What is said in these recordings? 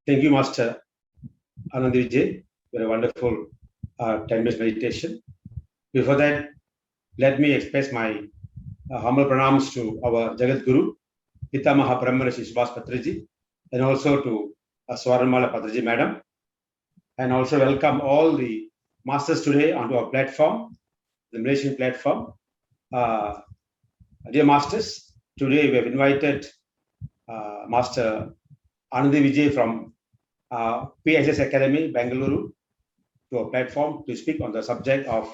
Thank you, Master Anandi Vijay, for a wonderful 10 minutes meditation. Before that, let me express my humble pranams to our Jagat Guru, Pitamaha Brahmarishi Subhas Patriji, and also to Swaramala Patriji Madam, and also welcome all the masters today onto our platform, the Malaysian platform. Dear masters, today we have invited Master Anandi Vijay from PSS Academy, Bangalore, to a platform to speak on the subject of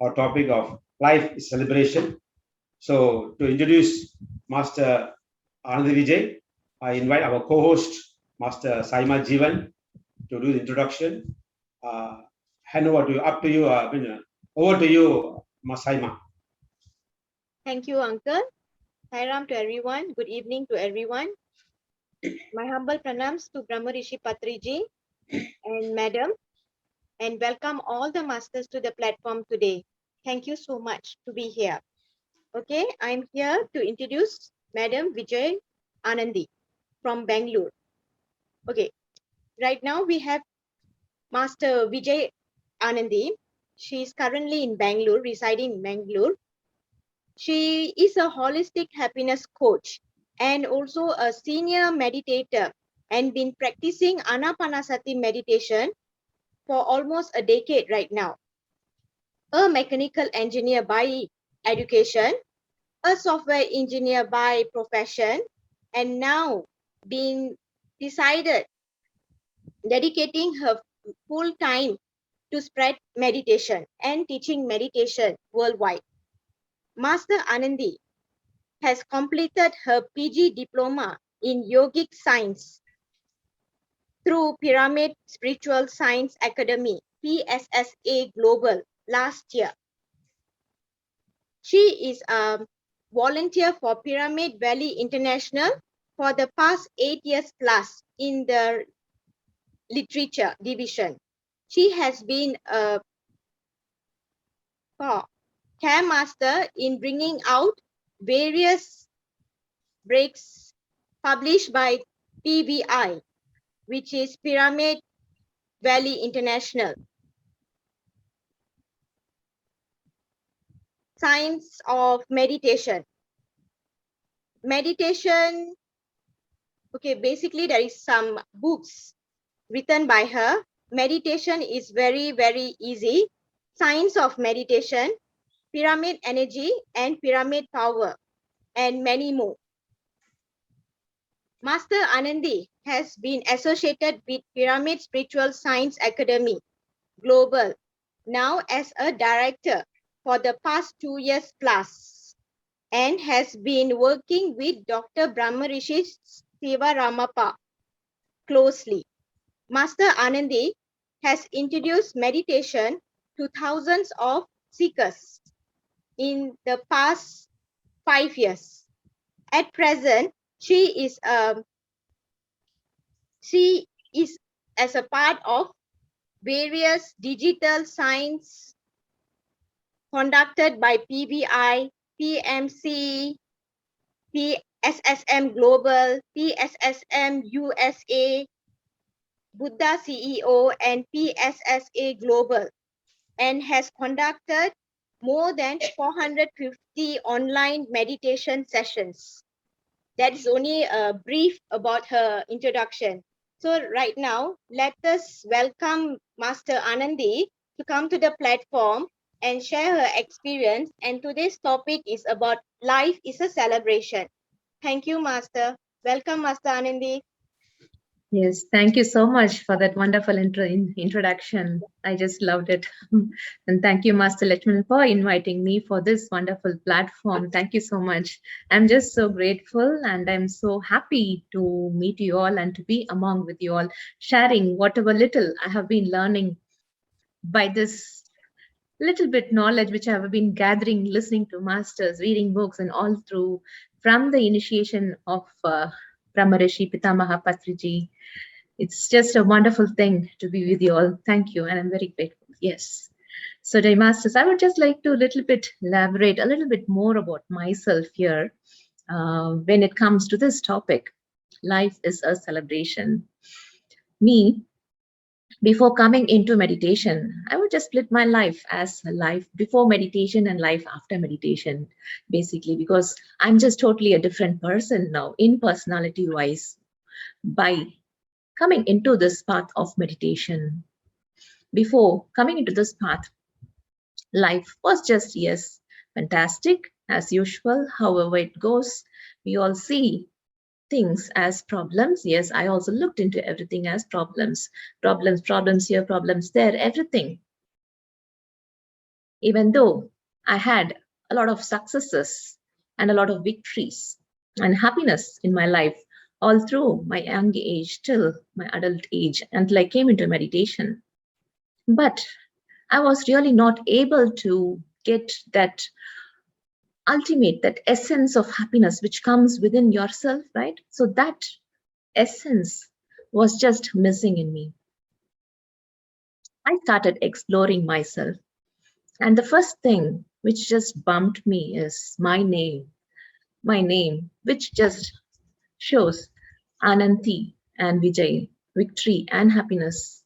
our topic of life is celebration. So, to introduce Master Anandi Vijay, I invite our co-host, Master Saima Jeevan, to do the introduction. Hand over to you, over to you, Mas Saima. Thank you, Uncle. Hi Ram to everyone. Good evening to everyone. My humble pranams to Brahmarishi Patriji and Madam, and welcome all the masters to the platform today. Thank you so much to be here. Okay, I'm here to introduce Madam Vijay Anandi from Bangalore. Okay, right now we have Master Vijay Anandi. She is currently in Bangalore, residing in Bangalore. She is a holistic happiness coach and also a senior meditator and been practicing Anapanasati meditation for almost a decade right now. A mechanical engineer by education, a software engineer by profession, and now being decided dedicating her full time to spread meditation and teaching meditation worldwide. Master Anandi has completed her PG diploma in yogic science through Pyramid Spiritual Science Academy, PSSA Global, last year. She is a volunteer for Pyramid Valley International for the past 8 years plus in the literature division. She has been a care master in bringing out various breaks published by PVI, which is Pyramid Valley International. Science of meditation. Meditation, okay, basically there is some books written by her. Meditation is very, very easy. Science of meditation, pyramid energy and pyramid power, and many more. Master Anandi has been associated with Pyramid Spiritual Science Academy Global, now as a director for the past 2 years plus, and has been working with Dr. Brahmarishi Sivaramappa closely. Master Anandi has introduced meditation to thousands of seekers in the past 5 years. At present, she is as a part of various digital science conducted by PBI, PMC, PSSM Global, PSSM USA, Buddha CEO, and PSSA Global, and has conducted more than 450 online meditation sessions. That is only a brief about her introduction. So right now, let us welcome Master Anandi to come to the platform and share her experience. And today's topic is about life is a celebration. Thank you, Master. Welcome, Master Anandi. Yes, thank you so much for that wonderful introduction. I just loved it. And thank you, Master Lachman, for inviting me for this wonderful platform. Thank you so much. I'm just so grateful and I'm so happy to meet you all and to be among with you all, sharing whatever little I have been learning by this little bit knowledge which I have been gathering, listening to masters, reading books, and all through from the initiation of Brahmarishi Pitamaha Patriji. It's just a wonderful thing to be with you all. Thank you, and I'm very grateful. Yes. So, dear masters, I would just like to elaborate a little bit more about myself here when it comes to this topic. Life is a celebration. me, before coming into meditation, I would just split my life as life before meditation and life after meditation, basically, because I'm just totally a different person now in personality wise by coming into this path of meditation. Before coming into this path, life was just, yes, fantastic as usual. However, it goes, we all see things as problems. Yes, I also looked into everything as problems. Problems here, problems there, everything. Even though I had a lot of successes and a lot of victories and happiness in my life all through my young age till my adult age until I came into meditation. But I was really not able to get that ultimate, that essence of happiness which comes within yourself, right? So that essence was just missing in me. I started exploring myself. And the first thing which just bumped me is my name, which just shows Ananthi and Vijay, victory and happiness,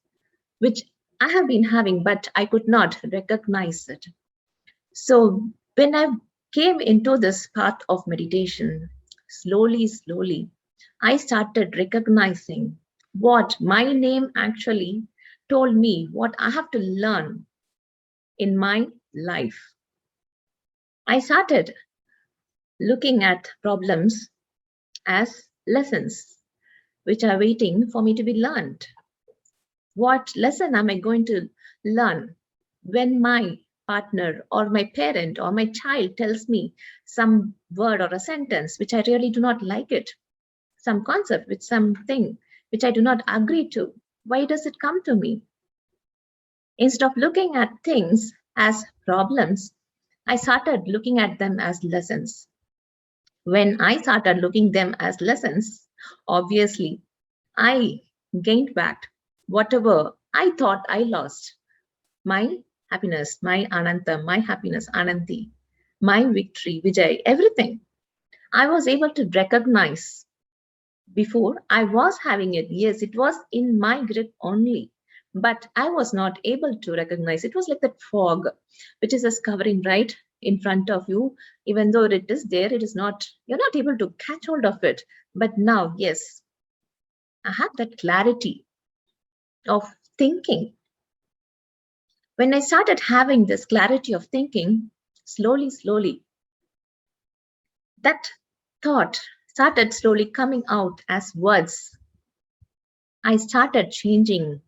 which I have been having, but I could not recognize it. So when I came into this path of meditation, slowly, I started recognizing what my name actually told me, what I have to learn in my life. I started looking at problems as lessons which are waiting for me to be learned. What lesson am I going to learn when my partner or my parent or my child tells me some word or a sentence which I really do not like it, some concept with something which I do not agree to? Why does it come to me? Instead of looking at things as problems, I started looking at them as lessons. When I started looking them as lessons, obviously I gained back whatever I thought I lost. My happiness, my Ananta, my happiness, Ananthi, my victory, Vijay, everything. I was able to recognize before I was having it. Yes, it was in my grip only, but I was not able to recognize. It was like that fog, which is just covering right in front of you. Even though it is there, it is not, you're not able to catch hold of it. But now, yes, I have that clarity of thinking. When I started having this clarity of thinking, slowly, that thought started slowly coming out as words. I started changing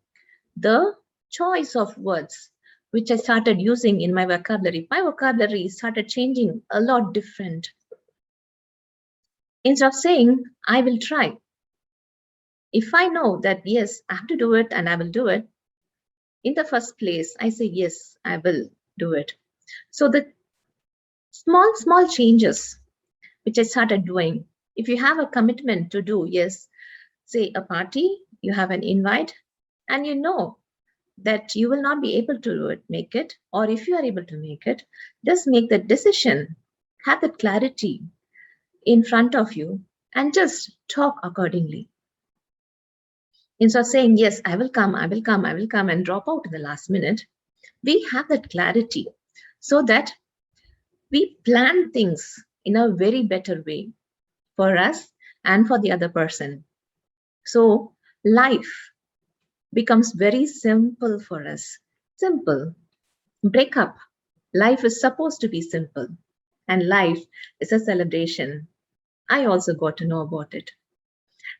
the choice of words which I started using in my vocabulary. My vocabulary started changing a lot different. Instead of saying, I will try, if I know that, yes, I have to do it and I will do it, in the first place, I say, yes, I will do it. So the small changes which I started doing. If you have a commitment to do, yes, say a party, you have an invite, and you know that you will not be able to do it, make it, or if you are able to make it, just make that decision, have that clarity in front of you, and just talk accordingly. Instead of saying, yes, I will come, and drop out in the last minute, we have that clarity so that we plan things in a very better way for us and for the other person. So life becomes very simple for us. Simple. Break up. Life is supposed to be simple, and life is a celebration. I also got to know about it.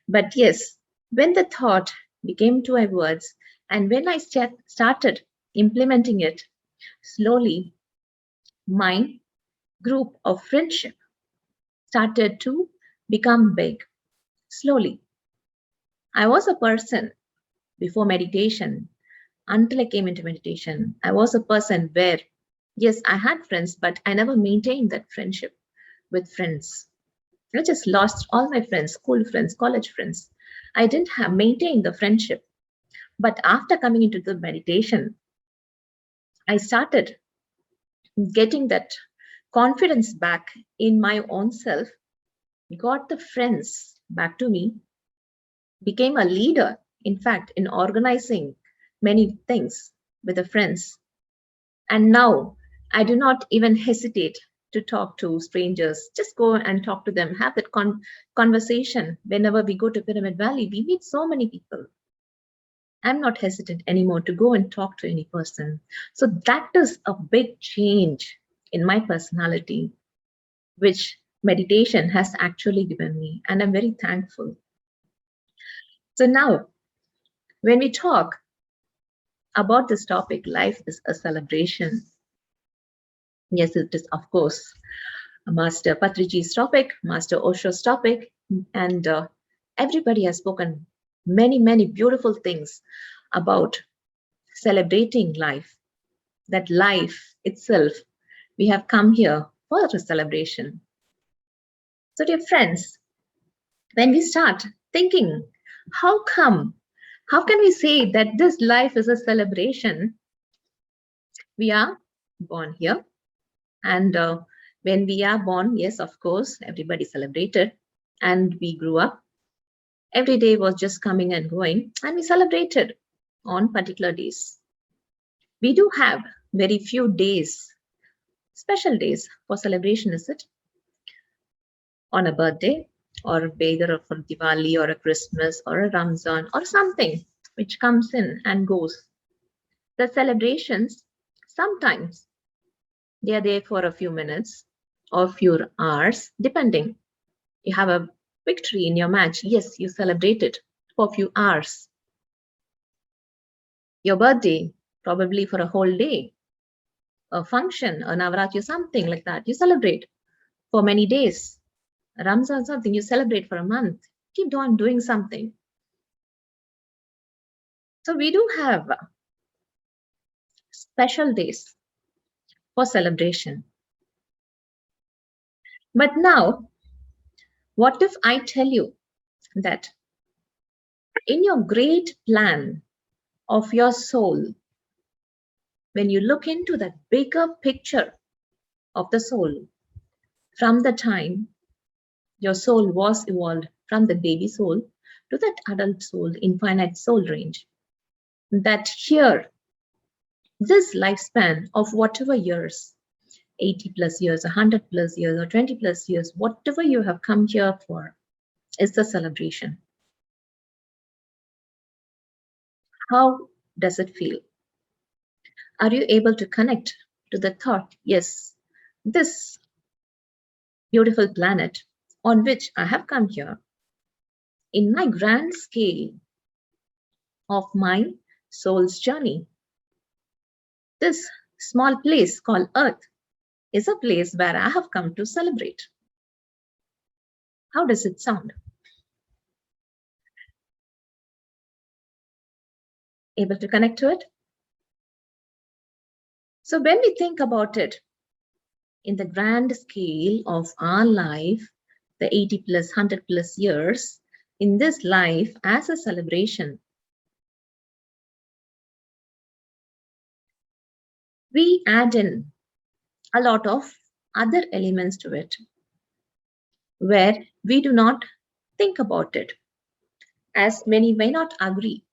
But yes, when the thought became to my words, and when I started implementing it slowly, my group of friendship started to become big. Slowly, I was a person before meditation. Until I came into meditation, I was a person where, yes, I had friends, but I never maintained that friendship with friends. I just lost all my friends, school friends, college friends. I didn't have maintained the friendship. But after coming into the meditation, I started getting that confidence back in my own self, got the friends back to me, became a leader in fact, in organizing many things with the friends. And now I do not even hesitate to talk to strangers. Just go and talk to them, have that conversation. Whenever we go to Pyramid Valley, we meet so many people. I'm not hesitant anymore to go and talk to any person. So that is a big change in my personality, which meditation has actually given me. And I'm very thankful. So now, when we talk about this topic, life is a celebration. Yes, it is, of course, Master Patriji's topic, Master Osho's topic, and everybody has spoken many beautiful things about celebrating life, that life itself, we have come here for a celebration. So dear friends, when we start thinking, how can we say that this life is a celebration? We are born here, and when we are born, yes, of course, everybody celebrated, and we grew up. Every day was just coming and going, and we celebrated on particular days. We do have very few days, special days for celebration, is it? On a birthday, or either for Diwali, or a Christmas, or a Ramzan, or something which comes in and goes. The celebrations, sometimes they are there for a few minutes or few hours, depending. You have a victory in your match. Yes, you celebrate it for a few hours. Your birthday, probably for a whole day. A function, a Navaratri, something like that. You celebrate for many days. Ramzan, something you celebrate for a month. Keep on doing something. So we do have special days for celebration. But now, what if I tell you that in your great plan of your soul, when you look into that bigger picture of the soul, from the time your soul was evolved from the baby soul to that adult soul, infinite soul range, that here, this lifespan of whatever years, 80 plus years, 100 plus years, or 20 plus years, whatever you have come here for, is the celebration. How does it feel? Are you able to connect to the thought, yes, this beautiful planet on which I have come here, in my grand scale of my soul's journey, this small place called Earth is a place where I have come to celebrate. How does it sound? Able to connect to it? So when we think about it in the grand scale of our life, the 80 plus, 100 plus years, in this life as a celebration, we add in a lot of other elements to it, where we do not think about it, as many may not agree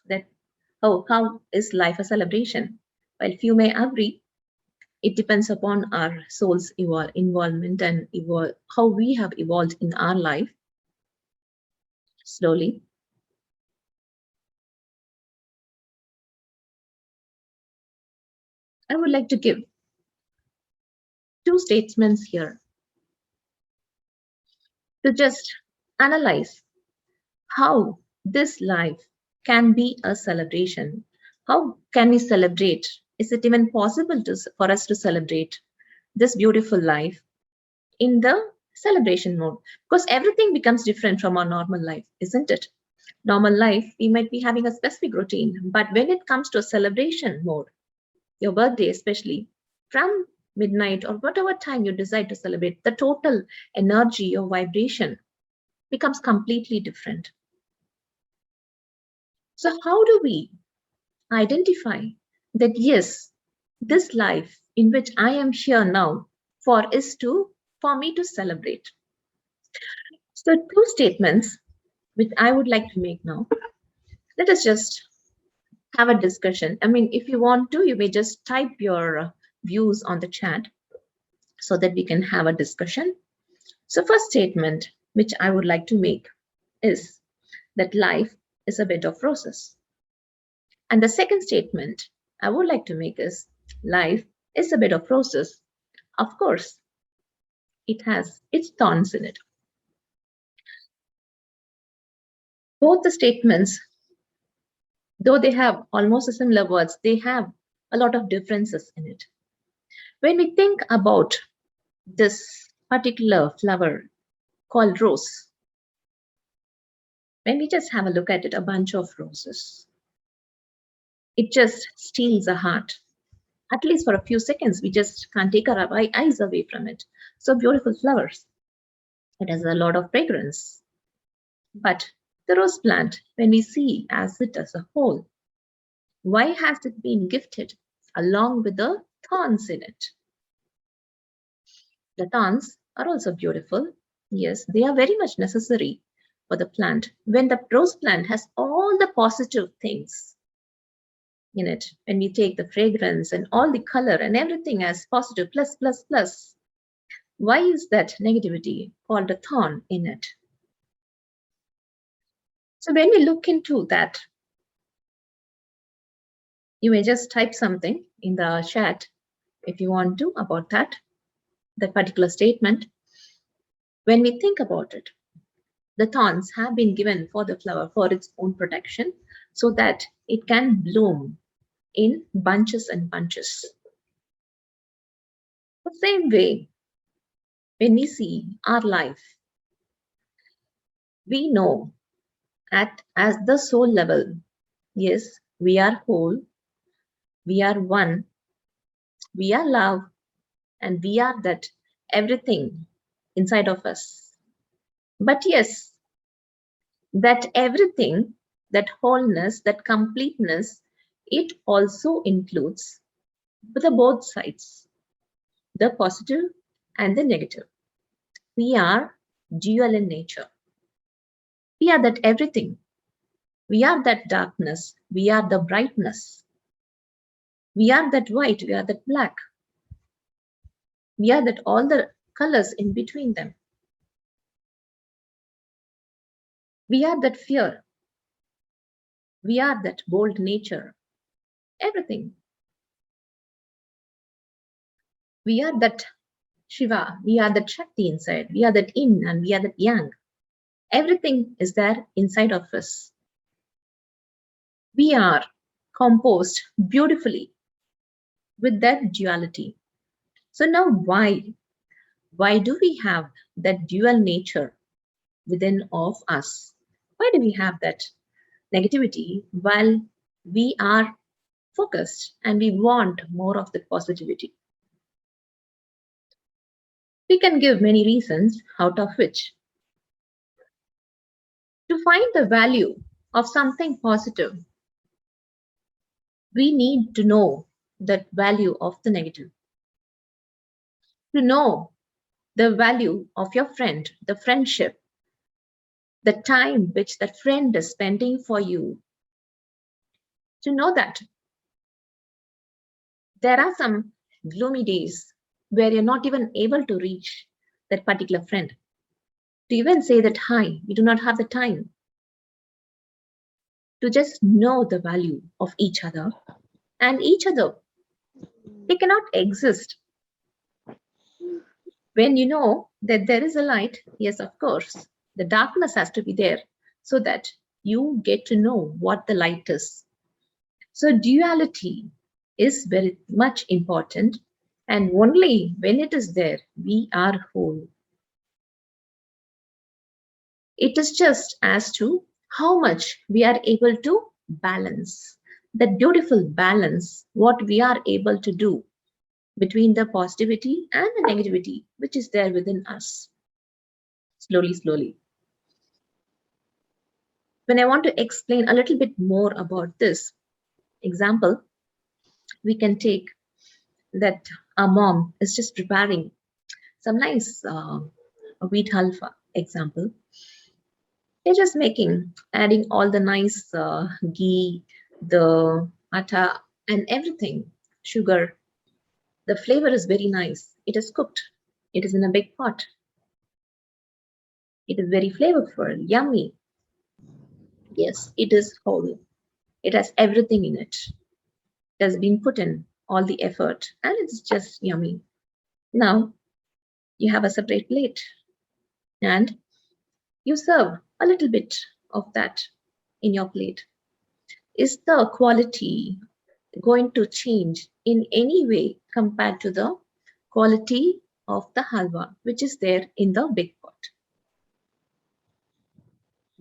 that, oh, how is life a celebration? While few may agree, it depends upon our soul's involvement and how we have evolved in our life slowly. I would like to give two statements here to just analyze how this life can be a celebration. How can we celebrate? Is it even possible for us to celebrate this beautiful life in the celebration mode? Because everything becomes different from our normal life, isn't it? Normal life, we might be having a specific routine, but when it comes to a celebration mode, your birthday especially, from midnight or whatever time you decide to celebrate, the total energy or vibration becomes completely different. So how do we identify that, yes, this life in which I am here now for me to celebrate? So two statements which I would like to make now. Let us just have a discussion. I mean, if you want to, you may just type your views on the chat so that we can have a discussion. So first statement which I would like to make is that life is a bed of roses. And the second statement I would like to make is life is a bed of roses. Of course, it has its thorns in it. Both the statements, though they have almost similar words, they have a lot of differences in it. When we think about this particular flower called rose, when we just have a look at it, a bunch of roses, it just steals a heart. At least for a few seconds, we just can't take our eyes away from it. So beautiful flowers. It has a lot of fragrance. But the rose plant, when we see as it as a whole, why has it been gifted along with the thorns in it? The thorns are also beautiful. Yes, they are very much necessary for the plant. When the rose plant has all the positive things in it, when we take the fragrance and all the color and everything as positive, plus, plus, plus, why is that negativity called a thorn in it? So when we look into that, you may just type something in the chat if you want to about that particular statement. When we think about it, the thorns have been given for the flower for its own protection so that it can bloom in bunches and bunches. The same way, when we see our life, we know as the soul level, yes, we are whole, we are one, we are love, and we are that everything inside of us. But yes, that everything, that wholeness, that completeness, it also includes the both sides, the positive and the negative. We are dual in nature. We are that everything. We are that darkness. We are the brightness. We are that white. We are that black. We are that all the colors in between them. We are that fear. We are that bold nature. Everything. We are that Shiva. We are that Shakti inside. We are that Yin and we are that Yang. Everything is there inside of us. We are composed beautifully with that duality. So now why? Why do we have that dual nature within of us? Why do we have that negativity while we are focused and we want more of the positivity? We can give many reasons, out of which to find the value of something positive, we need to know the value of the negative. To know the value of your friend, the friendship, the time which that friend is spending for you. To know that there are some gloomy days where you're not even able to reach that particular friend. To even say that, hi, we do not have the time. To just know the value of each other and each other. They cannot exist. When you know that there is a light, yes, of course, the darkness has to be there so that you get to know what the light is. So duality is very much important, and only when it is there, we are whole. It is just as to how much we are able to balance, that beautiful balance, what we are able to do between the positivity and the negativity, which is there within us. Slowly, slowly. When I want to explain a little bit more about this example, we can take that our mom is just preparing some nice wheat halwa example. They're just adding all the nice ghee, the atta, and everything, sugar. The flavor is very nice. It is cooked. It is in a big pot. It is very flavorful, yummy. Yes, it is whole. It has everything in it. It has been put in all the effort, and it's just yummy. Now you have a separate plate, and you serve a little bit of that in your plate. Is the quality going to change in any way compared to the quality of the halwa, which is there in the big pot?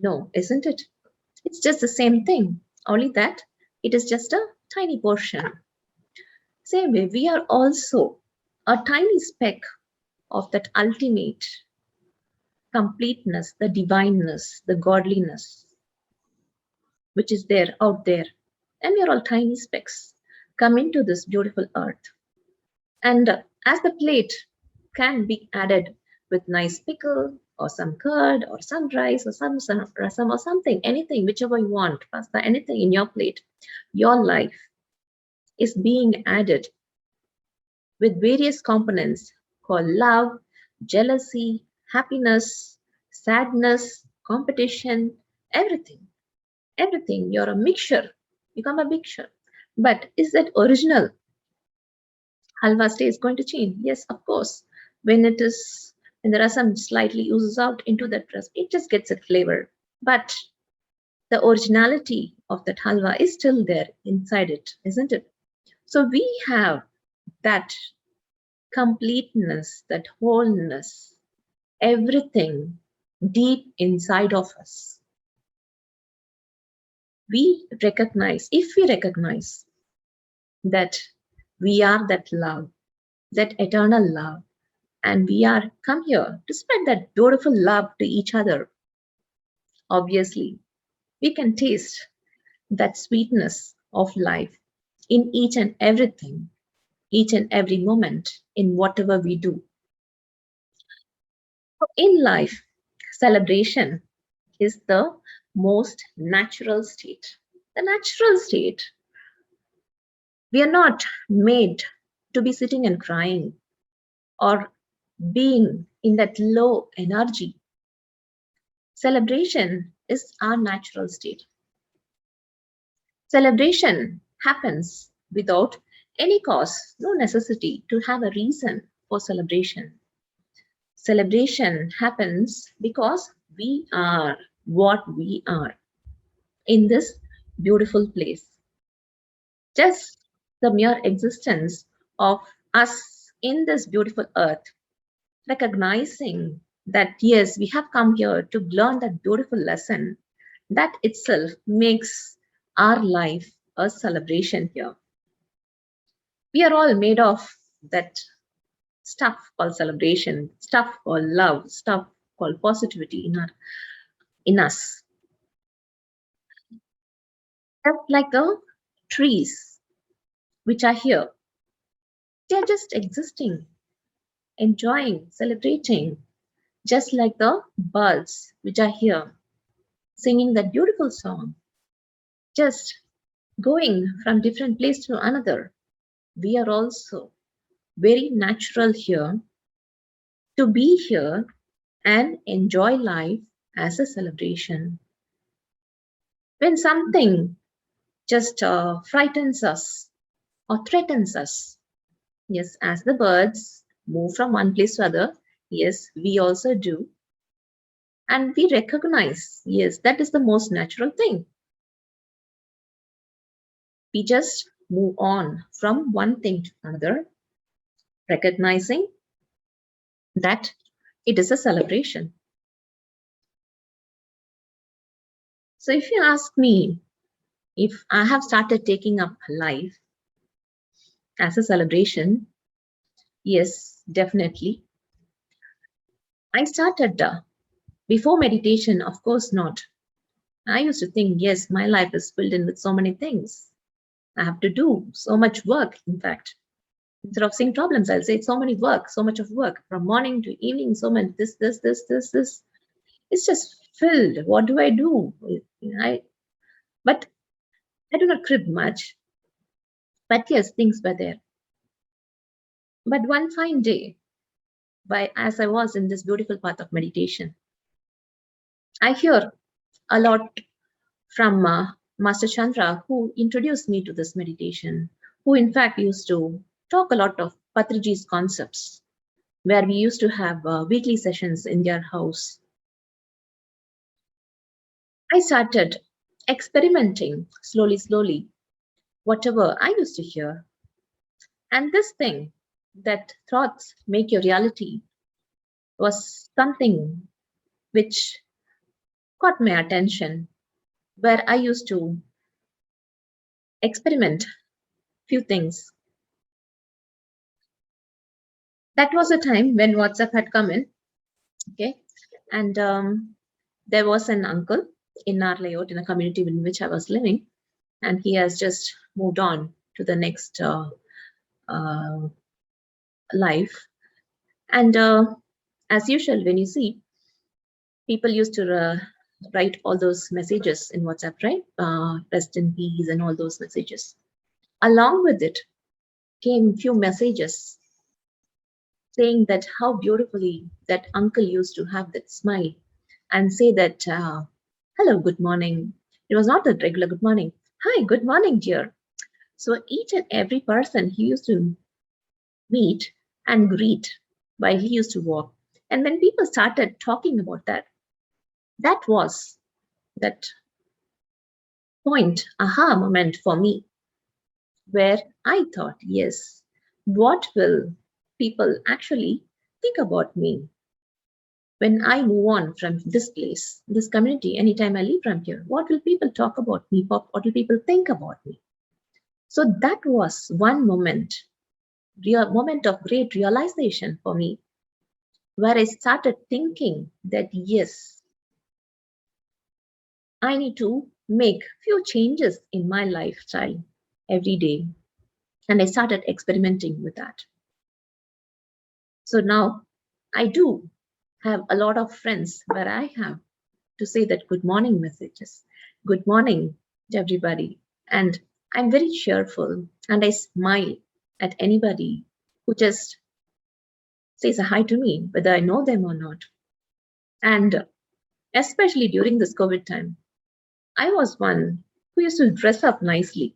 No, isn't it? It's just the same thing, only that it is just a tiny portion. Same way, we are also a tiny speck of that ultimate completeness, the divineness, the godliness, which is there out there. And we are all tiny specks come into this beautiful earth. And as the plate can be added with nice pickle or some curd or some rice or some rasam or something, anything, whichever you want, pasta, anything in your plate, your life is being added with various components called love, jealousy, happiness, sadness, competition, everything. Everything. You're a mixture. Become a mixture. But is that original halwa taste going to change? Yes, of course. When the rasam slightly oozes out into that rasam, it just gets a flavor. But the originality of that halwa is still there inside it, isn't it? So we have that completeness, that wholeness, everything deep inside of us. If we recognize that we are that love, that eternal love, and we are come here to spread that beautiful love to each other, obviously, we can taste that sweetness of life in each and everything, each and every moment, in whatever we do. In life, celebration is the most natural state. The natural state, we are not made to be sitting and crying or being in that low energy. Celebration is our natural state. Celebration happens without any cause, no necessity to have a reason for celebration. Celebration happens because we are what we are in this beautiful place. Just the mere existence of us in this beautiful earth, recognizing that yes, we have come here to learn that beautiful lesson, that itself makes our life a celebration here. We are all made of that stuff called celebration, stuff called love, stuff called positivity in us. Just like the trees which are here, they're just existing, enjoying, celebrating, just like the birds which are here, singing that beautiful song, just going from different place to another. We are also very natural here to be here and enjoy life as a celebration. When something just frightens us or threatens us, yes, as the birds move from one place to other, yes, we also do. And we recognize, yes, that is the most natural thing. We just move on from one thing to another, recognizing that it is a celebration. So if you ask me if I have started taking up life as a celebration, yes, definitely. I started before meditation, of course not. I used to think, yes, my life is filled in with so many things. I have to do so much work, in fact. Instead of saying problems, I'll say so much of work from morning to evening, so much this. It's just filled. What do I do? But I do not crib much. But yes, things were there. But one fine day, as I was in this beautiful path of meditation, I hear a lot from Master Chandra, who introduced me to this meditation, who in fact used to talk a lot of Patriji's concepts, where we used to have weekly sessions in their house. I started experimenting slowly, whatever I used to hear. And this thing, that thoughts make your reality, was something which caught my attention, where I used to experiment few things. That was a time when WhatsApp had come in, okay, and there was an uncle in our layout, in a community in which I was living, and he has just moved on to the next life. And as usual, when you see, people used to write all those messages in WhatsApp, right? Rest in peace and all those messages. Along with it came few messages saying that how beautifully that uncle used to have that smile and say that, hello, good morning. It was not a regular good morning. Hi, good morning, dear. So each and every person he used to meet and greet while he used to walk. And when people started talking about that, that was that point, aha moment for me, where I thought, yes, what will people actually think about me when I move on from this place, this community, anytime I leave from here? What will people talk about me? What will people think about me? So that was one moment, moment of great realization for me, where I started thinking that, yes, I need to make few changes in my lifestyle every day. And I started experimenting with that. So now I do have a lot of friends where I have to say that good morning messages, good morning to everybody. And I'm very cheerful and I smile at anybody who just says a hi to me, whether I know them or not. And especially during this COVID time, I was one who used to dress up nicely.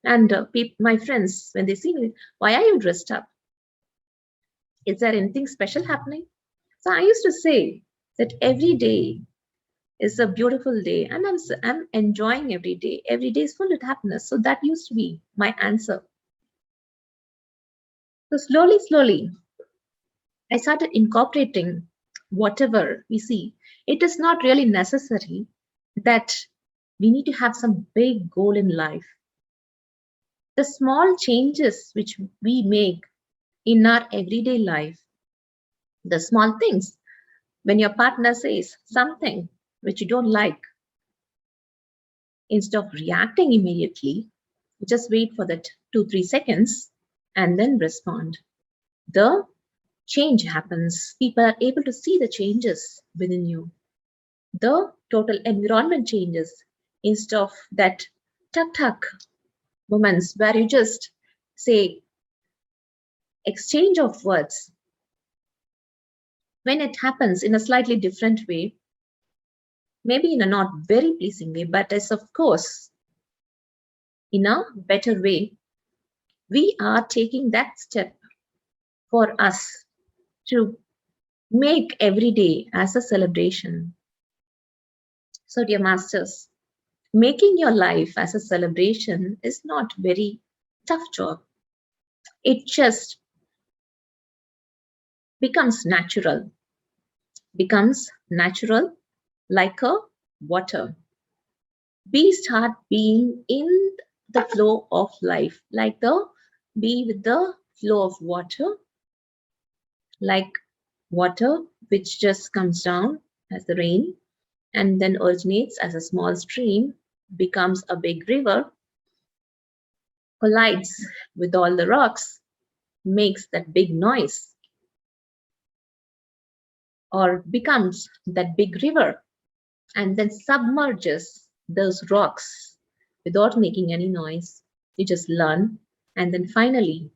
And my friends, when they see me, why are you dressed up? Is there anything special happening? So I used to say that every day is a beautiful day and I'm enjoying every day. Every day is full of happiness. So that used to be my answer. So slowly, I started incorporating whatever we see. It is not really necessary that we need to have some big goal in life. The small changes which we make in our everyday life, the small things, when your partner says something which you don't like, instead of reacting immediately, just wait for that 2-3 seconds and then respond. The change happens. People are able to see the changes within you. The total environment changes instead of that tuck moments where you just say exchange of words. When it happens in a slightly different way, maybe in a not very pleasing way, but as of course, in a better way, we are taking that step for us to make every day as a celebration. So, dear masters, making your life as a celebration is not very tough job. It just becomes natural like a water. We start being in the flow of life, like be with the flow of water, like water which just comes down as the rain and then originates as a small stream, becomes a big river, collides with all the rocks, makes that big noise, or becomes that big river and then submerges those rocks without making any noise. You just learn and then finally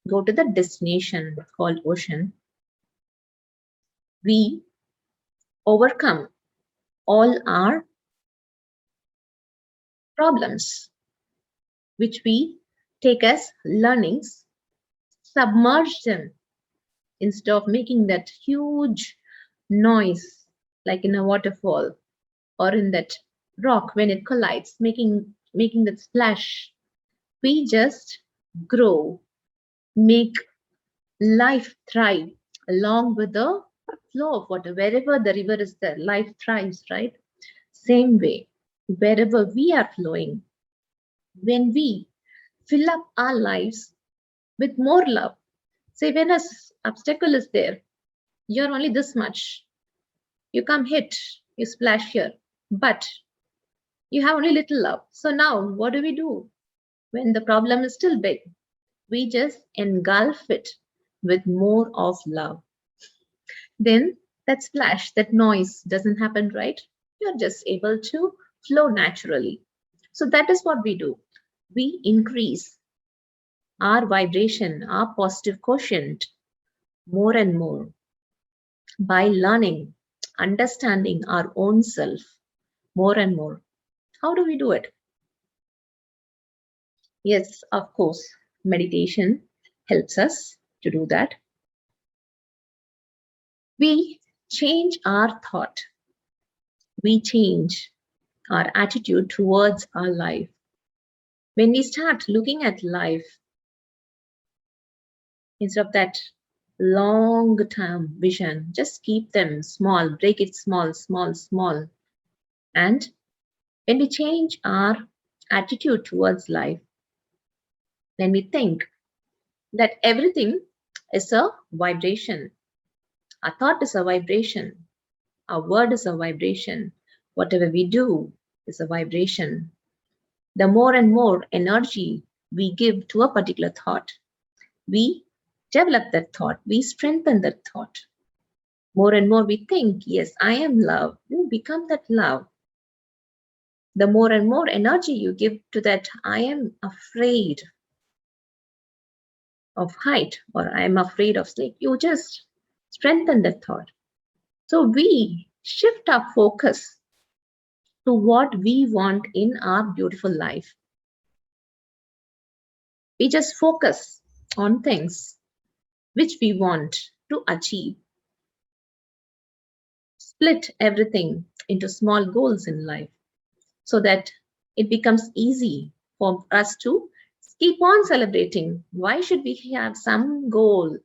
go to the destination called ocean. We overcome all our problems, which we take as learnings, submerge them instead of making that huge noise like in a waterfall or in that rock when it collides, making that splash. We just grow, make life thrive along with the flow of water. Wherever the river is there, life thrives, right? Same way, wherever we are flowing, when we fill up our lives with more love. Say when an obstacle is there, you're only this much. You come hit, you splash here, but you have only little love. So now what do? When the problem is still big, we just engulf it with more of love. Then that splash, that noise doesn't happen, right? You're just able to flow naturally. So that is what we do. We increase our vibration, our positive quotient more and more by learning, understanding our own self more and more. How do we do it? Yes, of course, meditation helps us to do that. We change our thought. We change our attitude towards our life. When we start looking at life instead of that long-term vision, just keep them small, break it small, small, small. And when we change our attitude towards life, when we think that everything is a vibration, our thought is a vibration, our word is a vibration, whatever we do is a vibration. The more and more energy we give to a particular thought, we develop that thought, we strengthen that thought. More and more we think, yes, I am love, you become that love. The more and more energy you give to that, I am afraid of height or I am afraid of snake, you just strengthen that thought. So we shift our focus to what we want in our beautiful life. We just focus on things which we want to achieve. Split everything into small goals in life so that it becomes easy for us to keep on celebrating. Why should we have some goal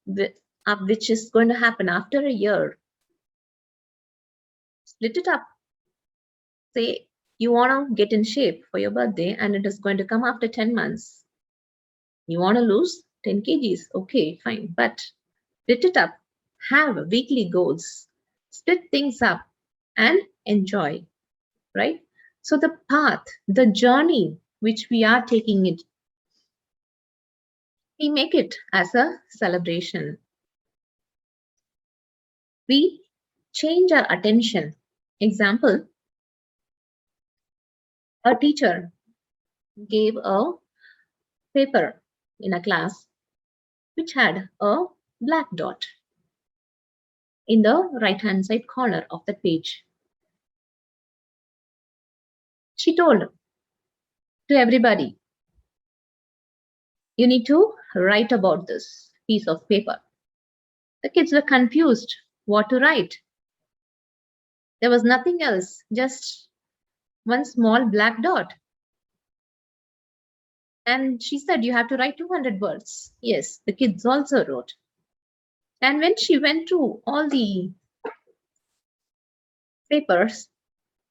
which is going to happen after a year? Split it up. Say you want to get in shape for your birthday and it is going to come after 10 months. You want to lose 10 kgs. Okay, fine. But split it up. Have weekly goals. Split things up and enjoy, right? So the path, the journey which we are taking it, we make it as a celebration. We change our attention. Example, a teacher gave a paper in a class which had a black dot in the right-hand side corner of the page. She told to everybody, you need to write about this piece of paper. The kids were confused what to write. There was nothing else, just one small black dot. And she said, you have to write 200 words. Yes, the kids also wrote. And when she went through all the papers,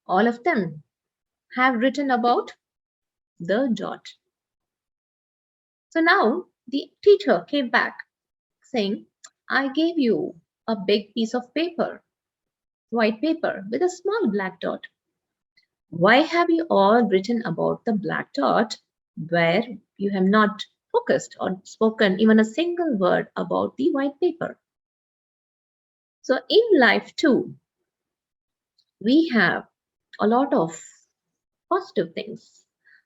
all of them have written about the dot. So now the teacher came back saying, I gave you a big piece of paper, white paper with a small black dot. Why have you all written about the black dot where you have not focused or spoken even a single word about the white paper? So in life too, we have a lot of positive things,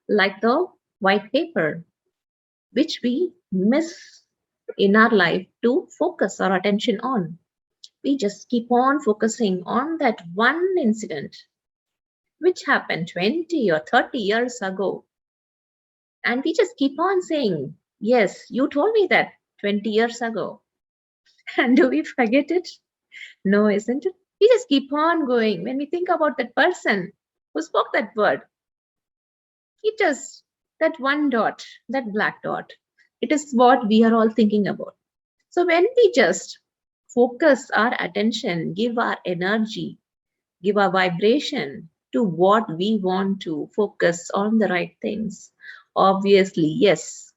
like the white paper, which we miss in our life to focus our attention on. We just keep on focusing on that one incident which happened 20 or 30 years ago. And we just keep on saying, yes, you told me that 20 years ago. And do we forget it? No, isn't it? We just keep on going. When we think about that person who spoke that word, it is that one dot, that black dot. It is what we are all thinking about. So when we just focus our attention, give our energy, give our vibration to what we want to focus on the right things, obviously, yes,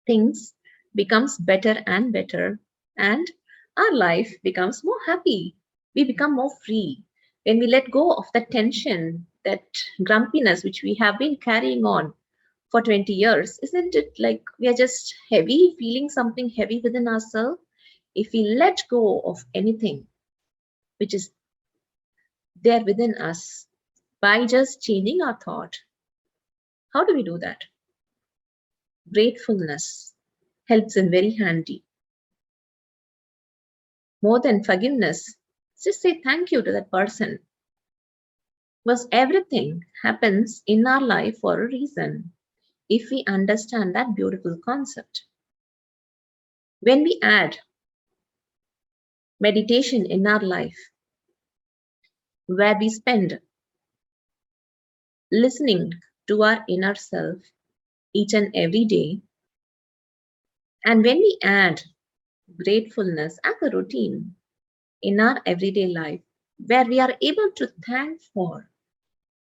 things becomes better and better, and our life becomes more happy. We become more free when we let go of that tension, that grumpiness which we have been carrying on for 20 years. Isn't it like we are just heavy, feeling something heavy within ourselves? If we let go of anything which is there within us by just changing our thought, how do we do that? Gratefulness helps in very handy. More than forgiveness, just say thank you to that person. Because everything happens in our life for a reason if we understand that beautiful concept. When we add meditation in our life, where we spend listening to our inner self each and every day, and when we add gratefulness as a routine in our everyday life, where we are able to thank for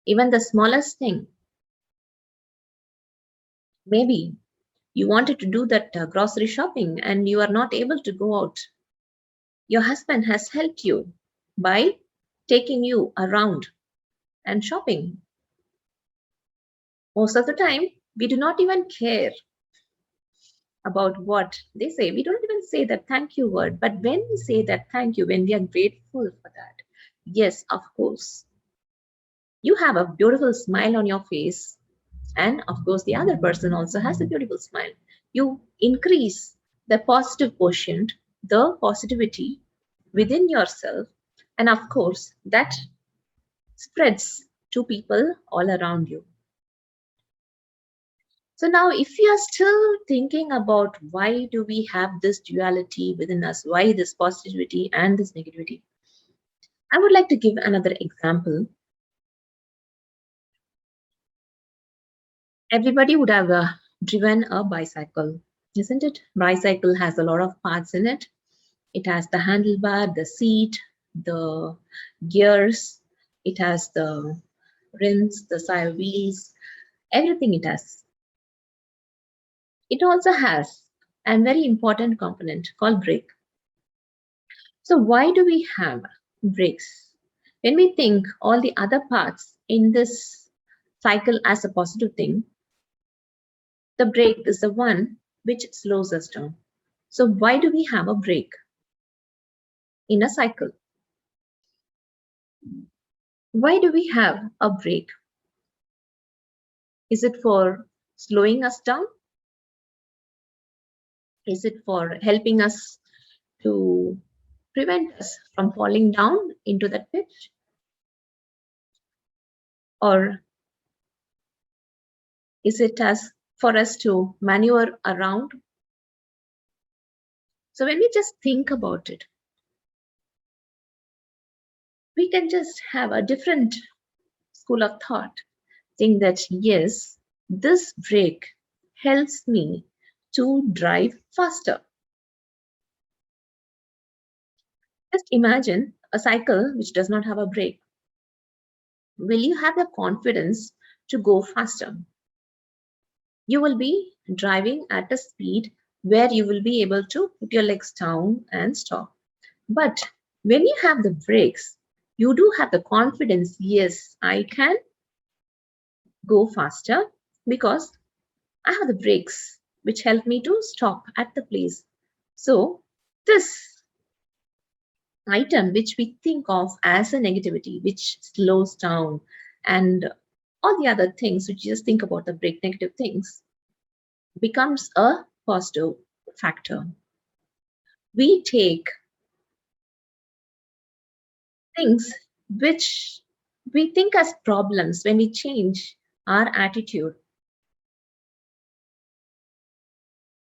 even the smallest thing. Maybe you wanted to do that grocery shopping and you are not able to go out. Your husband has helped you by taking you around and shopping. Most of the time, we do not even care about what they say. We don't even say that thank you word. But when we say that thank you, when we are grateful for that, yes, of course, you have a beautiful smile on your face. And of course, the other person also has a beautiful smile. You increase the positive quotient, the positivity within yourself. And of course, that spreads to people all around you. So now, if you are still thinking about why do we have this duality within us, why this positivity and this negativity, I would like to give another example. Everybody would have driven a bicycle, isn't it? Bicycle has a lot of parts in it. It has the handlebar, the seat, the gears. It has the rims, the side wheels, everything it has. It also has a very important component called brake. So why do we have brakes? When we think all the other parts in this cycle as a positive thing, the brake is the one which slows us down. So why do we have a brake in a cycle? Why do we have a brake? Is it for slowing us down? Is it for helping us to prevent us from falling down into that pit? Or is it as for us to maneuver around? So when we just think about it, we can just have a different school of thought, think that yes, this brake helps me to drive faster. Just imagine a cycle which does not have a brake. Will you have the confidence to go faster? You will be driving at a speed where you will be able to put your legs down and stop. But when you have the brakes, you do have the confidence, yes, I can go faster because I have the brakes which help me to stop at the place. So this item which we think of as a negativity, which slows down, and all the other things which you just think about the break, negative things, becomes a positive factor. We take things which we think as problems when we change our attitude,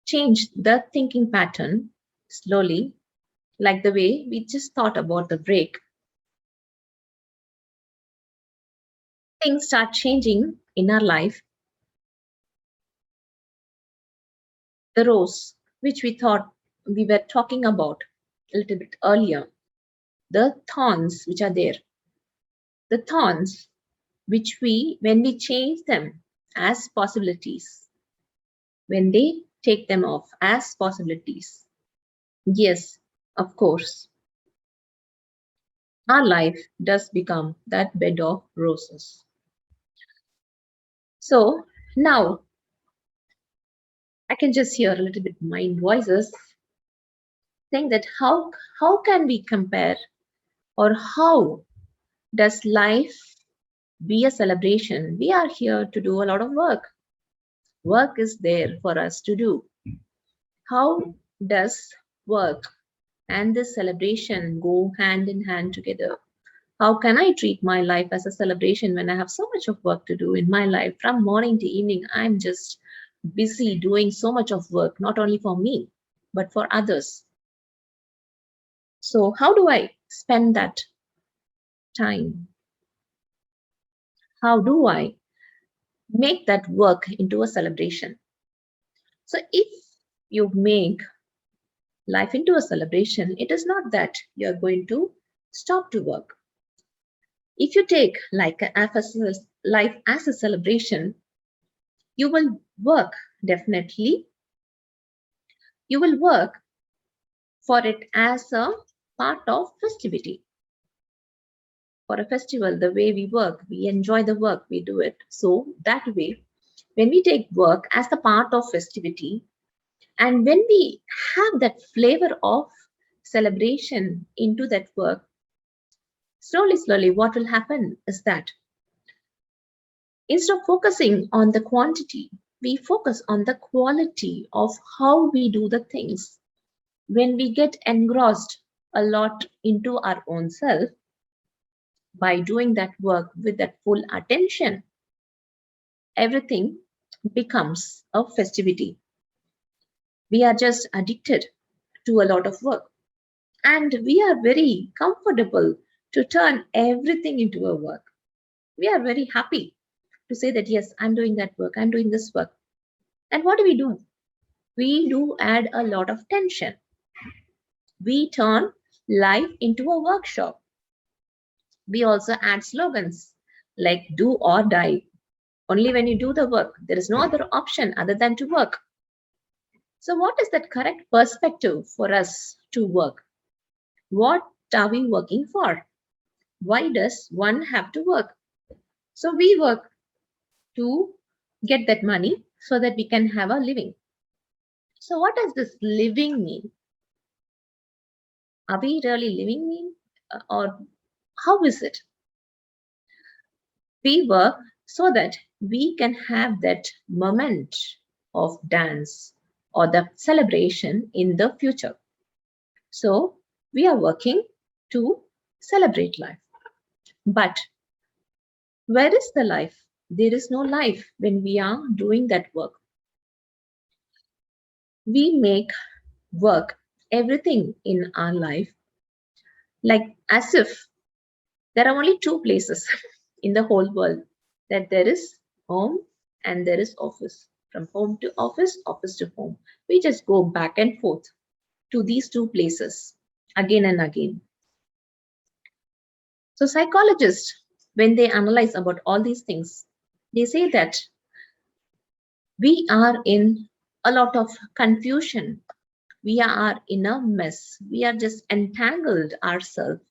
change the thinking pattern slowly, like the way we just thought about the break. Things start changing in our life. The rose, which we thought we were talking about a little bit earlier, the thorns which are there, the thorns which when we change them as possibilities, when they take them off as possibilities, yes, of course, our life does become that bed of roses. So now I can just hear a little bit mind voices saying that how can we compare, or how does life be a celebration? We are here to do a lot of work. Work is there for us to do. How does work and this celebration go hand in hand together? How can I treat my life as a celebration when I have so much of work to do in my life? From morning to evening, I'm just busy doing so much of work, not only for me, but for others. So how do I spend that time? How do I make that work into a celebration? So if you make life into a celebration, it is not that you're going to stop to work. If you take life as a celebration, you will work, definitely. You will work for it as a part of festivity. For a festival, the way we work, we enjoy the work, we do it. So that way, when we take work as the part of festivity, and when we have that flavor of celebration into that work, slowly, what will happen is that instead of focusing on the quantity, we focus on the quality of how we do the things. When we get engrossed a lot into our own self by doing that work with that full attention, everything becomes a festivity. We are just addicted to a lot of work, and we are very comfortable to turn everything into a work. We are very happy to say that, yes, I'm doing that work, I'm doing this work. And what do? We do add a lot of tension. We turn life into a workshop. We also add slogans like do or die. Only when you do the work, there is no other option other than to work. So what is that correct perspective for us to work? What are we working for? Why does one have to work? So we work to get that money so that we can have a living. So what does this living mean? Are we really living mean? Or how is it? We work so that we can have that moment of dance or the celebration in the future. So we are working to celebrate life. But where is the life? There is no life when we are doing that work. We make work everything in our life like as if there are only two places in the whole world, that there is home and there is office. From home to office, office to home. We just go back and forth to these two places again and again. So psychologists, when they analyze about all these things, they say that we are in a lot of confusion. We are in a mess. We are just entangled ourselves.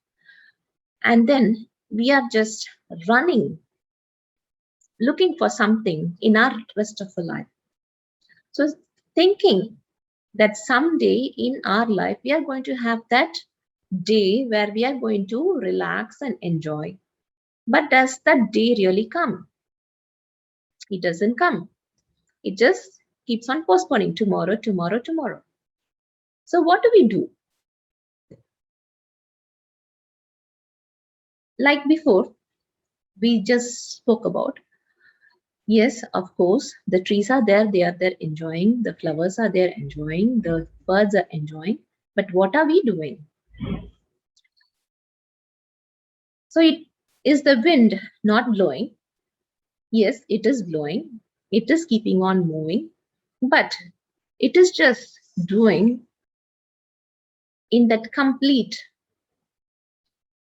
And then we are just running, looking for something in our rest of our life. So thinking that someday in our life, we are going to have that day where we are going to relax and enjoy. But does that day really come? It doesn't come. It just keeps on postponing tomorrow, tomorrow, tomorrow. So what do we do? Like before, we just spoke about. Yes, of course, the trees are there, they are there enjoying, the flowers are there enjoying, the birds are enjoying. But what are we doing? So it is the wind not blowing. Yes, it is blowing. It is keeping on moving, but it is just doing in that complete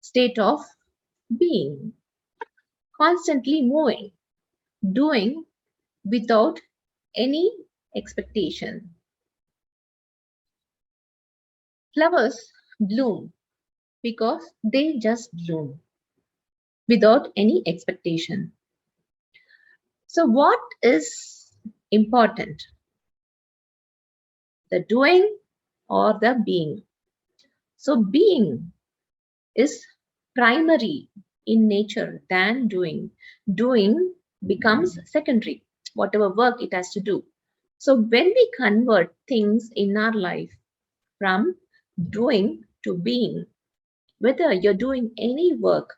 state of being, constantly moving, doing without any expectation. Flowers bloom because they just bloom without any expectation. So, what is important? The doing or the being? So, being is primary in nature than doing. Doing becomes secondary, whatever work it has to do. So, when we convert things in our life from doing to being, whether you're doing any work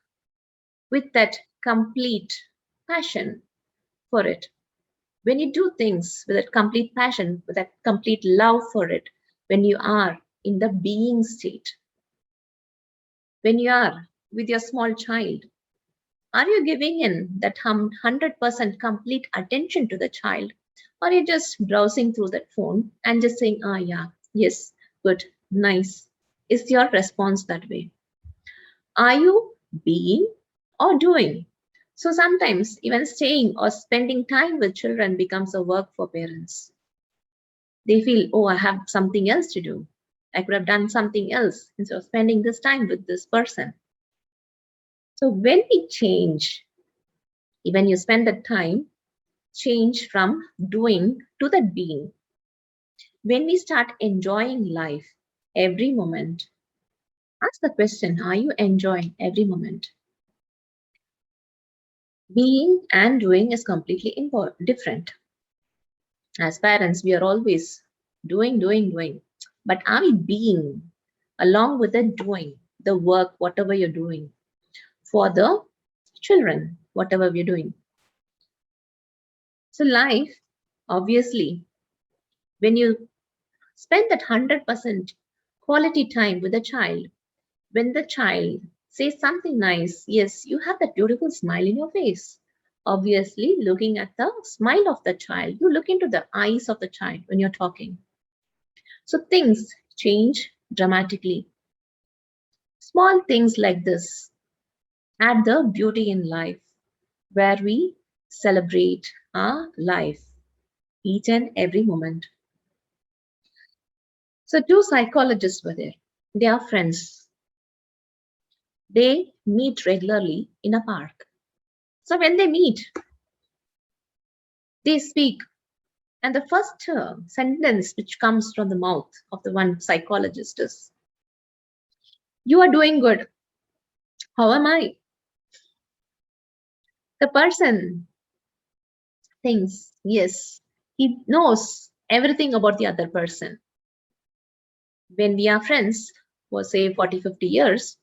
with that complete passion for it, when you do things with that complete passion, with that complete love for it, when you are in the being state, when you are with your small child, are you giving in that 100% complete attention to the child? Or are you just browsing through that phone and just saying, ah, yeah, yes, good, nice? Is your response that way? Are you being or doing? So sometimes even staying or spending time with children becomes a work for parents. They feel, oh, I have something else to do. I could have done something else instead of spending this time with this person. So when we change, when you spend the time, change from doing to the being. When we start enjoying life every moment, ask the question, are you enjoying every moment? Being and doing is completely different. As parents, we are always doing, doing, doing. But are we being along with the doing, the work, whatever you're doing for the children, whatever we're doing? So, life, obviously, when you spend that 100% quality time with a child, when the child says something nice, yes, you have that beautiful smile in your face. Obviously, looking at the smile of the child, you look into the eyes of the child when you're talking. So things change dramatically. Small things like this add the beauty in life, where we celebrate our life each and every moment. So two psychologists were there. They are friends. They meet regularly in a park. So when they meet, they speak. And the first sentence which comes from the mouth of the one psychologist is, you are doing good. How am I? The person thinks, yes, he knows everything about the other person. When we are friends for say 40, 50 years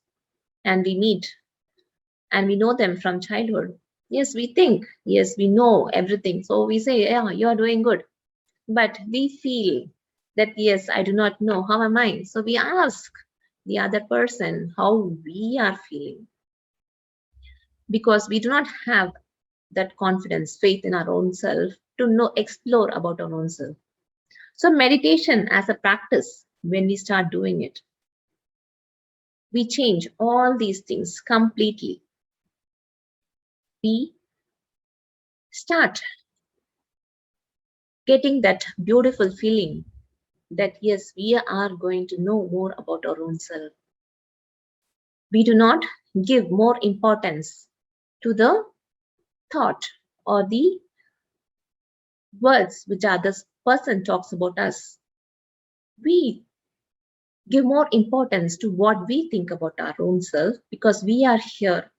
and we meet and we know them from childhood, yes, we think, yes, we know everything. So we say, yeah, you are doing good. But we feel that, yes, I do not know. How am I? So we ask the other person how we are feeling, because we do not have that confidence, faith in our own self to know, explore about our own self. So meditation as a practice, when we start doing it, we change all these things completely. We start getting that beautiful feeling that, yes, we are going to know more about our own self. We do not give more importance to the thought or the words which other person talks about us. We give more importance to what we think about our own self, because we are here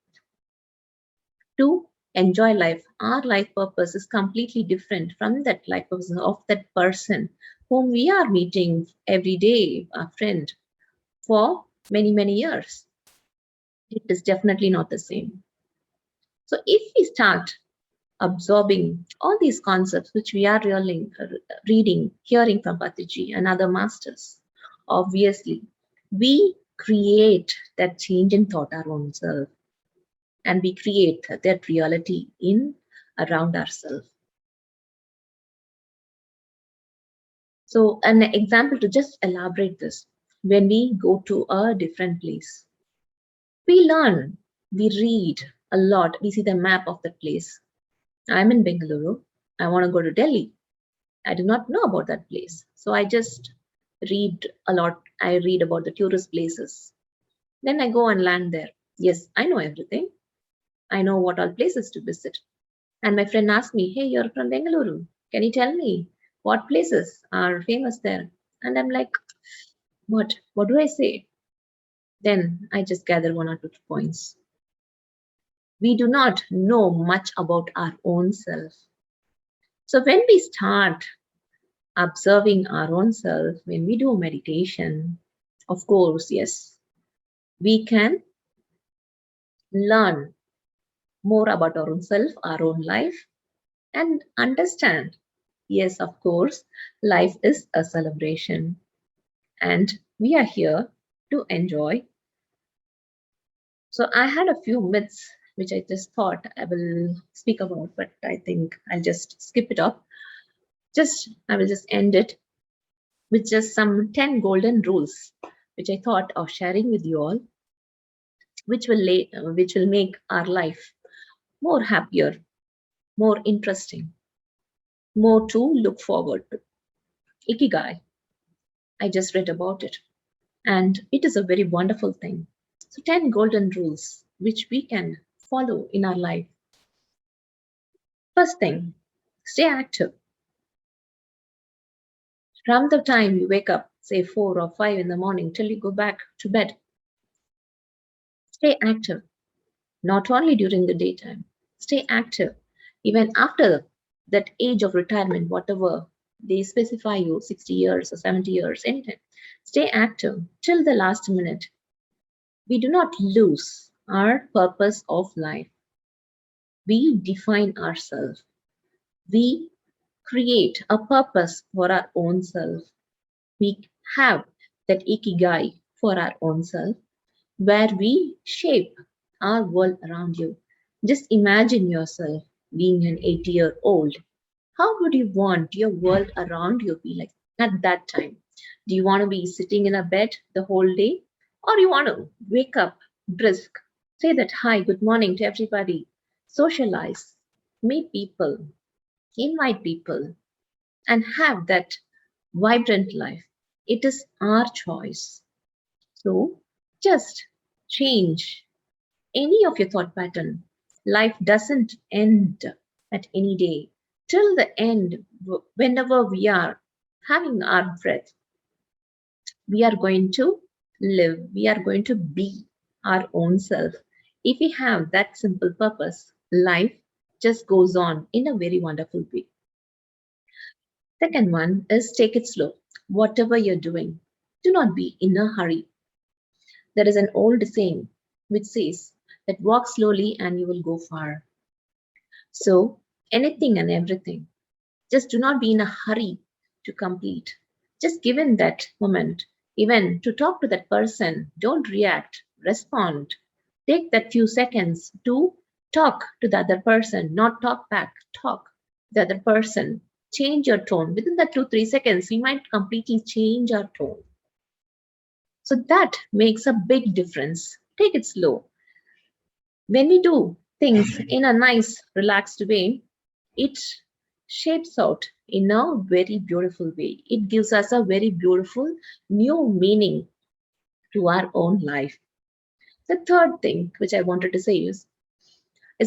to enjoy life. Our life purpose is completely different from that life purpose of that person whom we are meeting every day, our friend, for many, many years. It is definitely not the same. So if we start absorbing all these concepts which we are reading, hearing from Patiji and other masters, obviously we create that change in thought our own self, and we create that reality in around ourselves. So an example to just elaborate this: when we go to a different place, we learn, we read a lot, we see the map of that place. I'm in Bengaluru, I want to go to Delhi. I do not know about that place. So I just read a lot. I read about the tourist places. Then I go and land there. Yes, I know everything. I know what all places to visit. And my friend asked me, hey, you're from Bengaluru. Can you tell me what places are famous there? And I'm like, what? What do I say? Then I just gather 1 or 2 points. We do not know much about our own self. So when we start observing our own self, when we do meditation, of course, yes, we can learn more about our own self, our own life, and understand, yes, of course, life is a celebration and we are here to enjoy. So I had a few myths which I just thought I will speak about, but I think I'll just skip it up. I will just end it with just some 10 golden rules which I thought of sharing with you all, which will make our life more happier, more interesting, more to look forward to. Ikigai, I just read about it, and it is a very wonderful thing. So 10 golden rules which we can follow in our life. First thing, stay active. From the time you wake up, say 4 or 5 in the morning, till you go back to bed, stay active. Not only during the daytime, stay active. Even after that age of retirement, whatever they specify you, 60 years or 70 years, anytime, stay active till the last minute. We do not lose our purpose of life. We define ourselves. We create a purpose for our own self. We have that ikigai for our own self, where we shape our world around you. Just imagine yourself being an 80-year-old. How would you want your world around you be like at that time? Do you want to be sitting in a bed the whole day? Or you want to wake up brisk, say that hi, good morning to everybody, socialize, meet people, invite people, and have that vibrant life? It is our choice. So just change any of your thought pattern. Life doesn't end at any day. Till the end, whenever we are having our breath, we are going to live, we are going to be our own self. If we have that simple purpose, life just goes on in a very wonderful way. Second one is take it slow. Whatever you're doing, do not be in a hurry. There is an old saying which says that walk slowly and you will go far. So, anything and everything, just do not be in a hurry to complete. Just given that moment, even to talk to that person, don't react, respond. Take that few seconds to talk to the other person, not talk back, talk to the other person. Change your tone. Within that 2-3 seconds, we might completely change our tone. So that makes a big difference. Take it slow. When we do things in a nice, relaxed way, it shapes out in a very beautiful way. It gives us a very beautiful new meaning to our own life. The third thing which I wanted to say is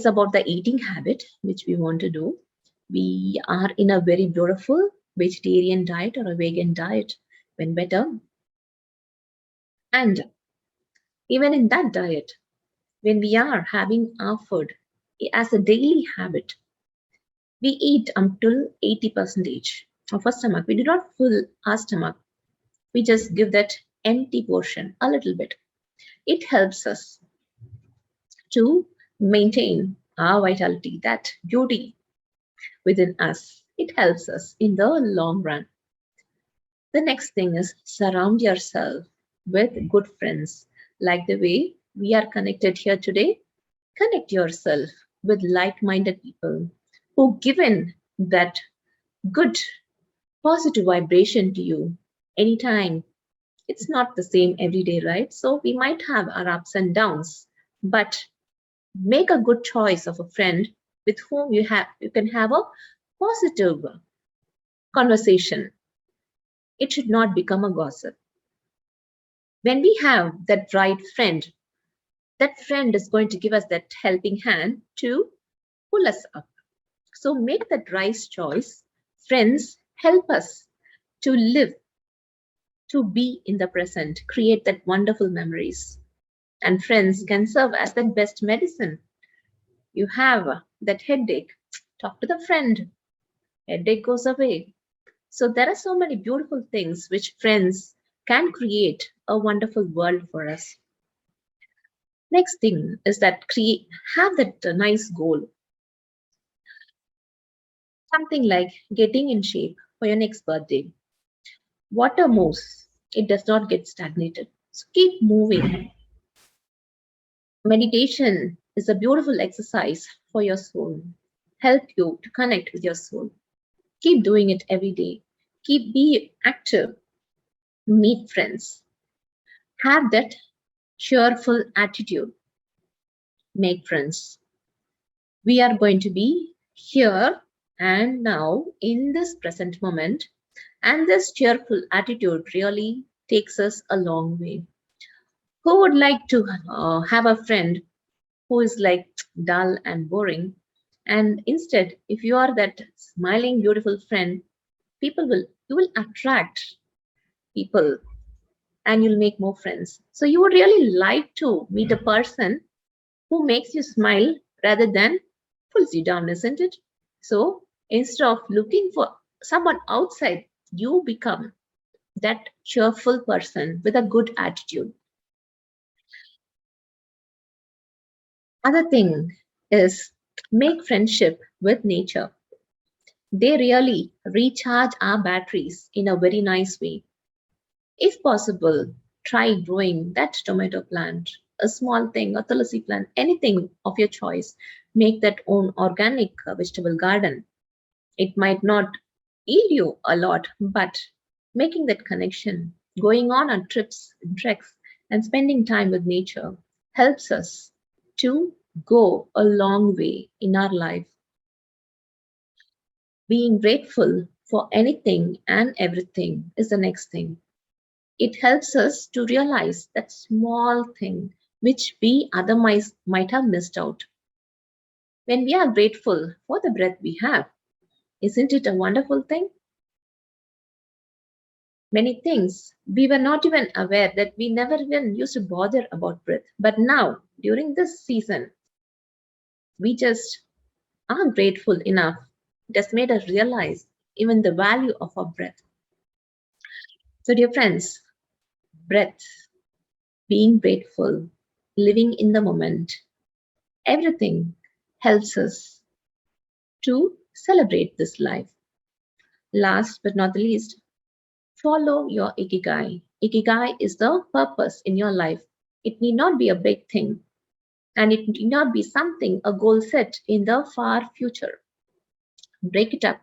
about the eating habit which we want to do. We are in a very beautiful vegetarian diet or a vegan diet, when better. And even in that diet, when we are having our food as a daily habit, we eat until 80% of our stomach. We do not fill our stomach. We just give that empty portion a little bit. It helps us to maintain our vitality, that beauty within us. It helps us in the long run. The next thing is surround yourself with good friends. Like the way we are connected here today, connect yourself with like-minded people who given that good positive vibration to you anytime. It's not the same every day, right? So we might have our ups and downs, but make a good choice of a friend with whom you can have a positive conversation. It should not become a gossip. When we have that right friend, that friend is going to give us that helping hand to pull us up. So make that right choice. Friends help us to live, to be in the present, create that wonderful memories. And friends can serve as the best medicine. You have that headache, talk to the friend, headache goes away. So there are so many beautiful things which friends can create a wonderful world for us. Next thing is that have that nice goal. Something like getting in shape for your next birthday. Water moves, it does not get stagnated. So keep moving. Meditation is a beautiful exercise for your soul. Help you to connect with your soul. Keep doing it every day. Be active. Meet friends. Have that cheerful attitude. Make friends. We are going to be here and now in this present moment, and this cheerful attitude really takes us a long way. Who would like to have a friend who is like dull and boring? And instead, if you are that smiling, beautiful friend, you will attract people and you'll make more friends. So you would really like to meet a person who makes you smile rather than pulls you down, isn't it? So instead of looking for someone outside, you become that cheerful person with a good attitude. Other thing is make friendship with nature. They really recharge our batteries in a very nice way. If possible, try growing that tomato plant, a small thing, a tulsi plant, anything of your choice. Make that own organic vegetable garden. It might not yield you a lot, but making that connection, going on trips and treks, and spending time with nature helps us to go a long way in our life. Being grateful for anything and everything is the next thing. It helps us to realize that small thing which we otherwise might have missed out. When we are grateful for the breath we have, isn't it a wonderful thing? Many things we were not even aware that we never even used to bother about breath. But now, during this season, we just are grateful enough. It has made us realize even the value of our breath. So, dear friends, breath, being grateful, living in the moment, everything helps us to celebrate this life. Last but not the least, follow your ikigai. Ikigai is the purpose in your life. It need not be a big thing, and it need not be something, a goal set in the far future. Break it up.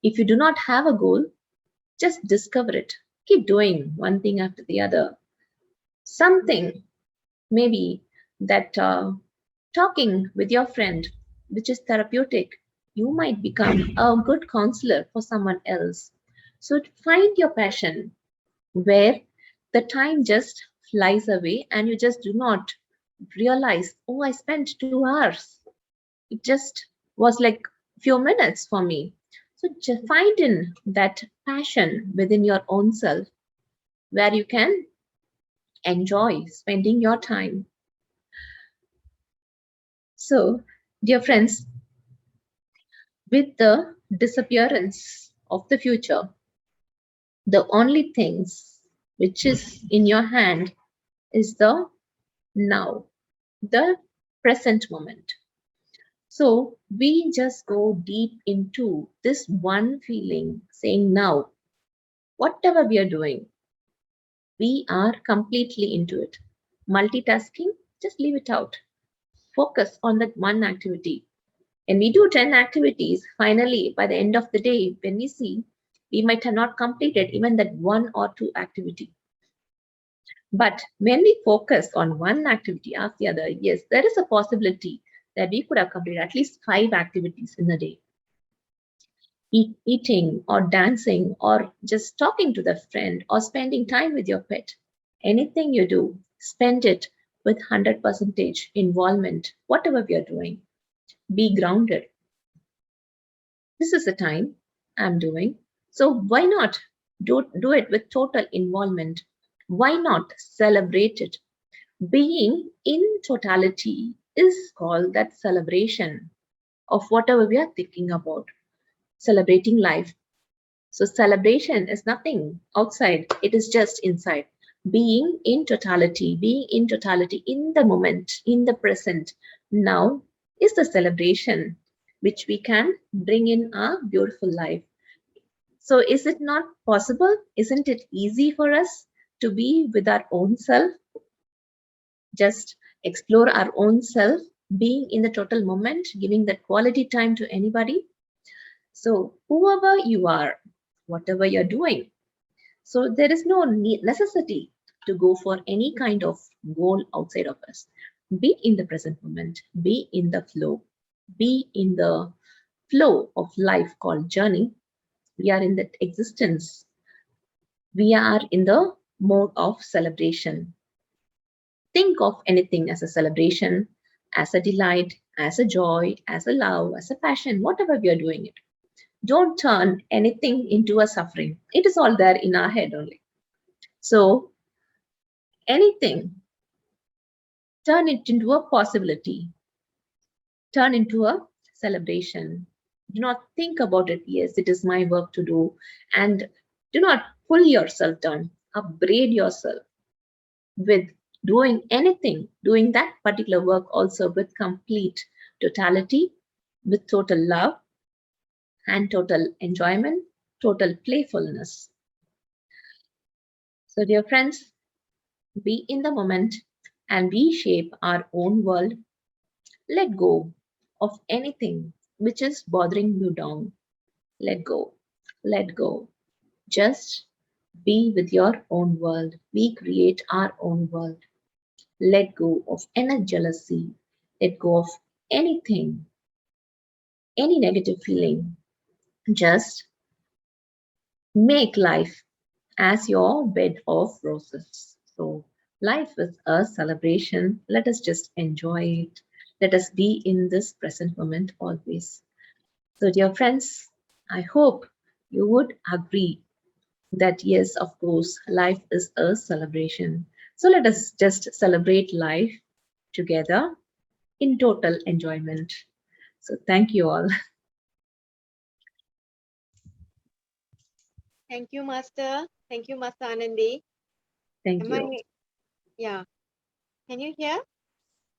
If you do not have a goal, just discover it. Keep doing one thing after the other. Something maybe that talking with your friend, which is therapeutic, you might become a good counselor for someone else. So find your passion where the time just flies away and you just do not realize, oh, I spent 2 hours. It just was like a few minutes for me. So just find in that passion within your own self where you can enjoy spending your time. So, dear friends, with the disappearance of the future, the only things which is in your hand is the now, the present moment. So we just go deep into this one feeling, saying now, whatever we are doing, we are completely into it. Multitasking, just leave it out. Focus on that one activity. And we do 10 activities. Finally, by the end of the day, when we see, we might have not completed even that one or two activity. But when we focus on one activity after the other, yes, there is a possibility that we could have completed at least 5 activities in a day. Eating or dancing or just talking to the friend or spending time with your pet. Anything you do, spend it with 100% involvement, whatever we are doing. Be grounded. This is the time I'm doing. So why not do it with total involvement? Why not celebrate it? Being in totality is called that celebration of whatever we are thinking about, celebrating life. So celebration is nothing outside, it is just inside. Being in totality in the moment, in the present, now is the celebration which we can bring in our beautiful life. So is it not possible? Isn't it easy for us to be with our own self? Just explore our own self, being in the total moment, giving that quality time to anybody. So whoever you are, whatever you're doing, so there is no necessity to go for any kind of goal outside of us. Be in the present moment, be in the flow, be in the flow of life called journey. We are in that existence. We are in the mode of celebration. Think of anything as a celebration, as a delight, as a joy, as a love, as a passion, whatever we are doing it. Don't turn anything into a suffering. It is all there in our head only. So anything, turn it into a possibility, turn into a celebration. Do not think about it, yes, it is my work to do, and do not pull yourself down, upbraid yourself with doing anything, doing that particular work also with complete totality, with total love and total enjoyment, total playfulness. So, dear friends, be in the moment and we shape our own world. Let go of anything which is bothering you down. Let go. Let go. Just be with your own world. We create our own world. Let go of any jealousy. Let go of anything, any negative feeling. Just make life as your bed of roses. So, life is a celebration. Let us just enjoy it. Let us be in this present moment always. So, dear friends, I hope you would agree that yes, of course, life is a celebration. So, let us just celebrate life together in total enjoyment. So, thank you all. Thank you, Master. Thank you, Master Anandi. Thank Am you. I? Yeah. Can you hear?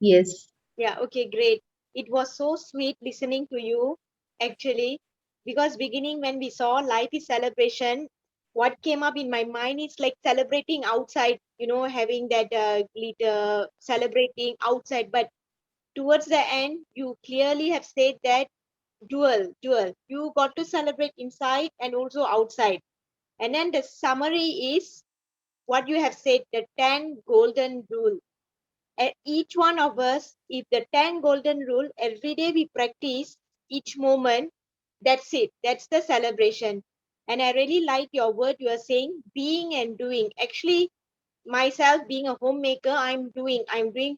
Yes. Yeah. Okay. Great. It was so sweet listening to you, actually, because beginning when we saw life is celebration, what came up in my mind is like celebrating outside. Having that glitter, celebrating outside. But towards the end, you clearly have said that dual. You got to celebrate inside and also outside. And then the summary is what you have said, the 10 golden rule. And each one of us, if the 10 golden rule, every day we practice each moment, that's it. That's the celebration. And I really like your word you are saying, being and doing. Actually, myself being a homemaker, I'm doing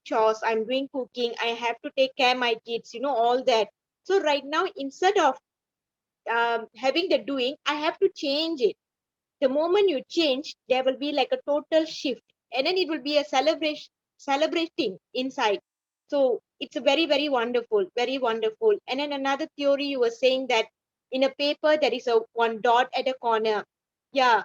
chores, I'm doing cooking, I have to take care of my kids, all that. So right now, instead of having the doing, I have to change it. The moment you change, there will be like a total shift. and then it will be a celebrating inside. So it's a very, very wonderful, very wonderful. And then another theory, you were saying that in a paper there is a one dot at a corner. Yeah,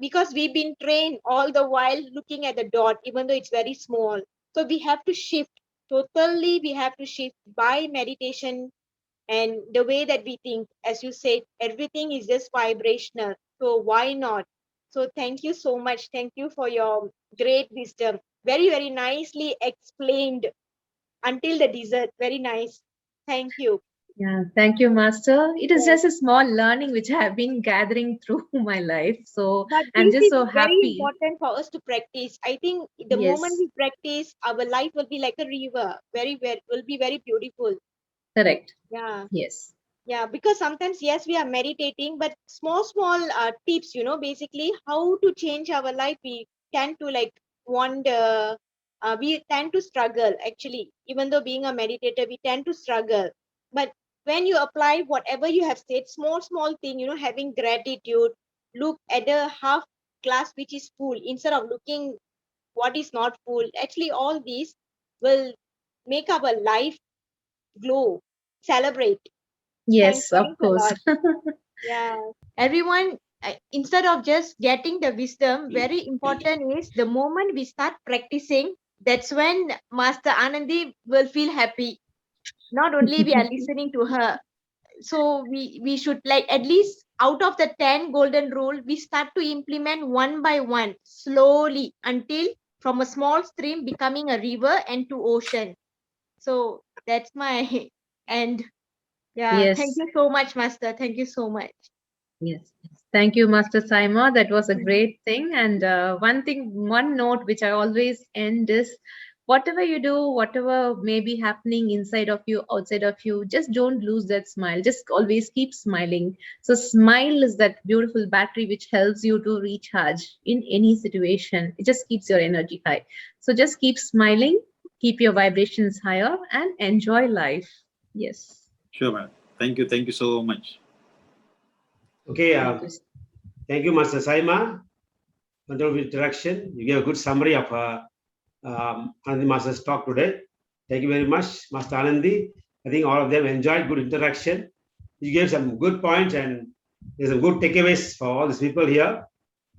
because we've been trained all the while looking at the dot, even though it's very small. So we have to shift totally. We have to shift by meditation and the way that we think. As you said, everything is just vibrational. So why not? So thank you so much. Thank you for your great wisdom. Very, very nicely explained until the dessert. Very nice. Thank you. Yeah, thank you, Master. It is Yes. just a small learning which I have been gathering through my life. So But I'm this just is so very happy. important for us to practice. I think the moment Yes, we practice, our life will be like a river. Very, very, will be very beautiful. correct. Yeah. Yes. Yeah, because sometimes, yes, we are meditating, but small tips, basically how to change our life. We tend to like wander, we tend to struggle actually. Even though being a meditator, we tend to struggle. But when you apply whatever you have said, small thing, having gratitude, look at the half glass which is full instead of looking what is not full. Actually, all these will make our life glow, celebrate. Yes, of Thanks a course. lot. Yeah. Everyone, instead of just getting the wisdom, very important is the moment we start practicing, that's when Master Anandi will feel happy. Not only we are listening to her. So we should like at least out of the 10 golden rule, we start to implement one by one, slowly until from a small stream becoming a river and to ocean. So that's my end. Yeah. Thank Yes. you so much, Master. Thank you so much. Yes. Thank you, Master Saima. That was a great thing. And one note which I always end is whatever you do, whatever may be happening inside of you, outside of you, just don't lose that smile. Just always keep smiling. So, smile is that beautiful battery which helps you to recharge in any situation. It just keeps your energy high. So, just keep smiling, keep your vibrations higher, and enjoy life. Yes. Sure, man. Thank you. Thank you so much. Okay, Thank you. thank you, Master Saima. Wonderful interaction. You gave a good summary of Anandi Master's talk today. Thank you very much, Master Anandi. I think all of them enjoyed good interaction. You gave some good points and there's some good takeaways for all these people here.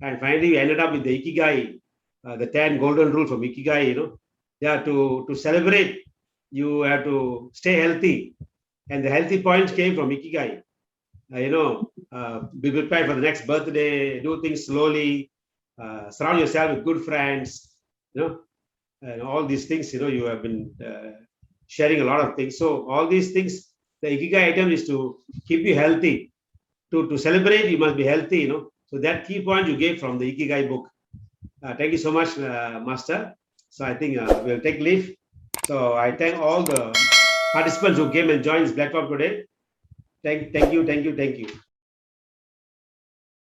And finally, we ended up with the Ikigai, the 10 golden rules from Ikigai. Yeah, to celebrate, you have to stay healthy. And the healthy points came from Ikigai. Be prepared for the next birthday, do things slowly, surround yourself with good friends, and all these things, you have been sharing a lot of things. So all these things, the Ikigai item is to keep you healthy. To celebrate, you must be healthy, So that key point you gave from the Ikigai book. Thank you so much, Master. So I think we'll take leave. So I thank all the participants who came and joined this platform today. Thank you.